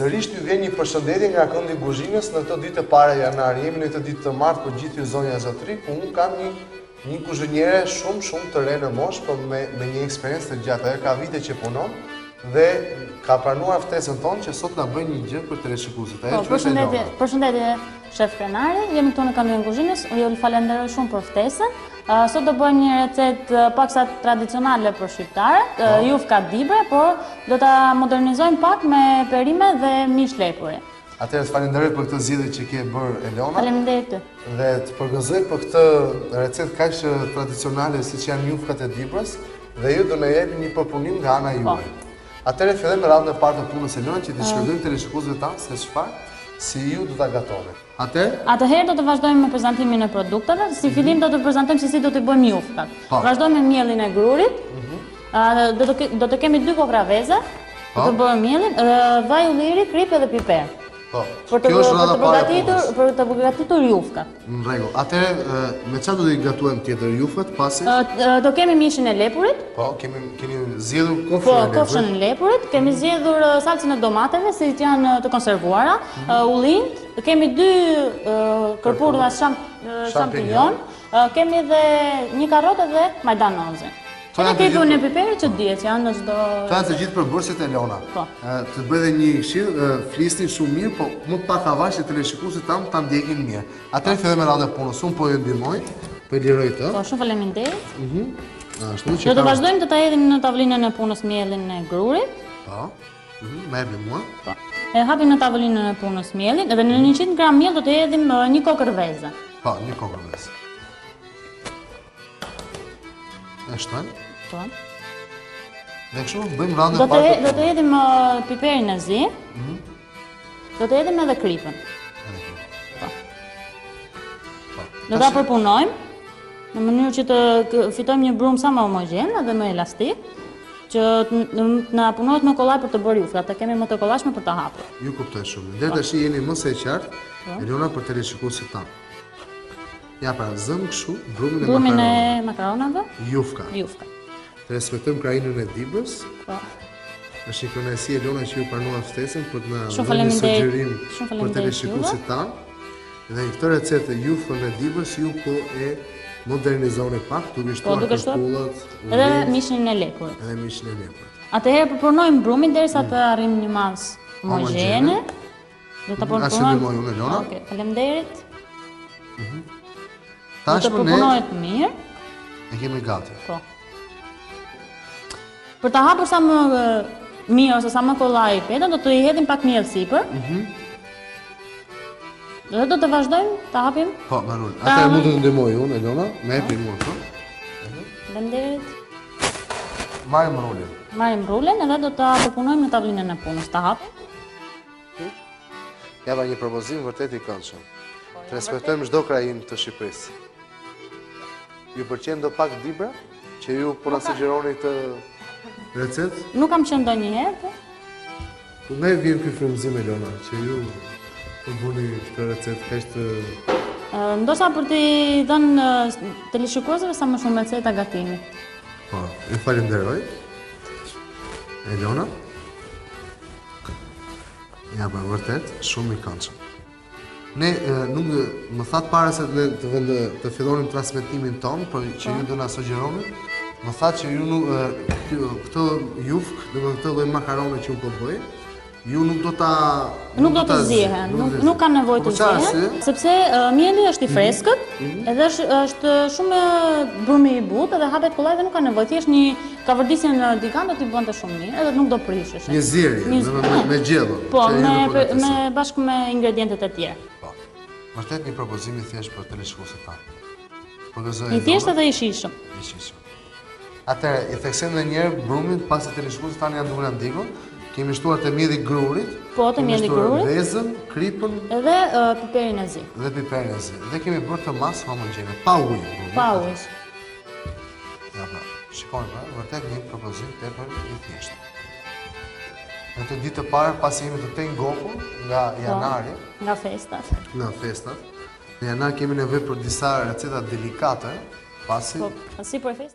Sërish t'ju vjen një përshëndetje nga Këndi i Kuzhinës në këtë ditë e parë janar. Jemi në këtë ditë të martë për gjithë ju zonja zotëri, ku unë kam një kuzhiniere shumë të re në moshë, por me një eksperiencë të gjatë. Ajo ka vite që punon dhe ka pranuar ftesën tonë që sot na bëjë një gjë për teleshikuesit. Përshëndetje shef Krenari, jemi këtu në Këndin e Kuzhinës. Ju falenderoj shumë për ftesën. Sot do bëjmë një recetë paksa tradicionale për shqiptarët, jufka dibre, por do ta modernizojmë pak me perime dhe mish lepuri. Atëherë të falenderoj për këtë zgjidhje që ke bërë Elona. Faleminderit ty. Dhe të përgëzoj për këtë recetë kaq tradicionale siç janë jufkat e dibrës dhe ju do na jepni një përpunim nga ana juaj. Atëherë fillojmë me radhën e parë të punës Elona që t'i shpjegojmë teleshikuesve tanë se çfarë si ju do ta gatoni. Atëherë do të vazhdojmë me prezantimin e produkteve. Si fillim do të prezantojmë se si do të bëjmë jufkat. Vazhdojmë me mielin e grurit. Do të kemi 2 kokra veze për të bërë mielin, vaj ulliri, krip dhe piper. Për të përgatitur jufkat. Në rregull. Atëherë me çfarë do t'i gatuajmë tjetër jufkat pasi? Do kemi mishin e lepurit. Po, kemi zgjedhur kofshën e lepurit. Kemi zgjedhur salcën e domateve, si janë të konservuara, ullind, kemi 2 kërpura champignon, kemi edhe një karrotë dhe majdanoze. Edhe kripun e piperit që dihet që janë në çdo. Këto janë të gjithë përbërësit e Elona. Të bëj edhe një këshill, flisni shumë mirë, po më pak avash që teleshikuesit tanë ta ndjekin mirë. Atëherë fillojmë me radhën e punës. Unë po ju ndihmoj, po liroj të. Po, shumë faleminderit. Ashtu që do të vazhdojmë të ta hedhim në tavlinën e punës mielin e grurit. Po. Më jepni mua. Po. E hapim në tavlinën e punës mielin, edhe në 100 gram miell do të hedhim 1 kokër veze. Po, 1 kokër veze. E shtojmë. Po. Dhe kështu bëjmë radhën e parë. Do të hedhim piperin e zi. Do të hedhim edhe kripën. Po. Do ta përpunojmë në mënyrë që të fitojmë një brumë sa më homogjen dhe më elastik, që na punohet më kollaj për të bërë jufka, të kemi më të kollajshme për të hapur. Ju kuptoj shumë. Deri tash jeni më së qartë, Elona, për teleshikuesit tanë. Ja, pra zëm kështu brumin e makaronave. Jufka. Të respektojmë krajinën e dibrës. Po. Është një kënaqësi Elona që ju pranua ftesën për të na dhënë një sugjerim për teleshikuesit tanë. Dhe këtë recetë jufkën e dibrës ju po e modernizoni pak, duke shtuar kërpullat, edhe mishin e lepurit. Atëherë përpunojmë brumin derisa të arrijmë një masë homogjene. Do ta përpunojmë. Okej, faleminderit. Do të përpunohet mirë. E kemi gati. Po. Për ta hapur sa më mirë ose sa më kollaj petën, do të i hedhim pak miell sipër. Dhe do të vazhdojmë ta hapim. Po, me rul. Atëherë mund të ndihmoj unë, Elona, me hapin mua këtu. Faleminderit. Marrim rulën edhe do ta përpunojmë në tavlinën e punës. Ta hap. Java një propozim vërtet i këndshëm. Të respektojmë çdo krajinë të Shqipërisë. Ju pëlqen do pak dibra që ju po na sugjeroni këtë recetë? Nuk kam qenë ndonjëherë. Po më vjen ky frymëzim Elona që ju po bëni këtë recetë kaq të ndoshta për t'i dhënë teleshikuesve sa më shumë receta gatimi. Po, ju falenderoj. Elona? Ja, pra vërtet shumë i këndshëm. Ne nuk më thatë para se të fillonim transmetimin tonë, për që ju do na sugjeroni, më thatë që ju këtë jufk, dhe këtë lloj makarone që ju po bëj, ju nuk do ta zihen, nuk kanë nevojë të zihen, sepse mieli është i freskët, edhe është shumë brumi i butë dhe hapet kollaj dhe nuk ka nevojë. Thjesht një kavërdisje në digan do t'i bënte shumë mirë, edhe nuk do prishesh. Një zierje me gjellë. Po, bashkë me ingredientet e tjerë. Vërtet një propozim i thjesht për teleshikuesit tanë. I thjesht edhe i shijshëm. Atëherë, i theksojmë edhe një herë brumin pasi teleshikuesit tanë janë duke na ndjekur. Kemi shtuar të mielli i grurit. Po, të mielli i grurit. Vezën, kripën edhe piperin e zi. Dhe kemi bërë të masë homogjene, pa ujë. Pa ujë. Ja, pra, shikoni pra, vërtet një propozim tepër i thjeshtë. Në të ditë të parë, pasi jemi të tenjë gokur nga janari. Nga festat. Në janar kemi nevojë për disa receta delikate, pasi... Po, pasi për festat.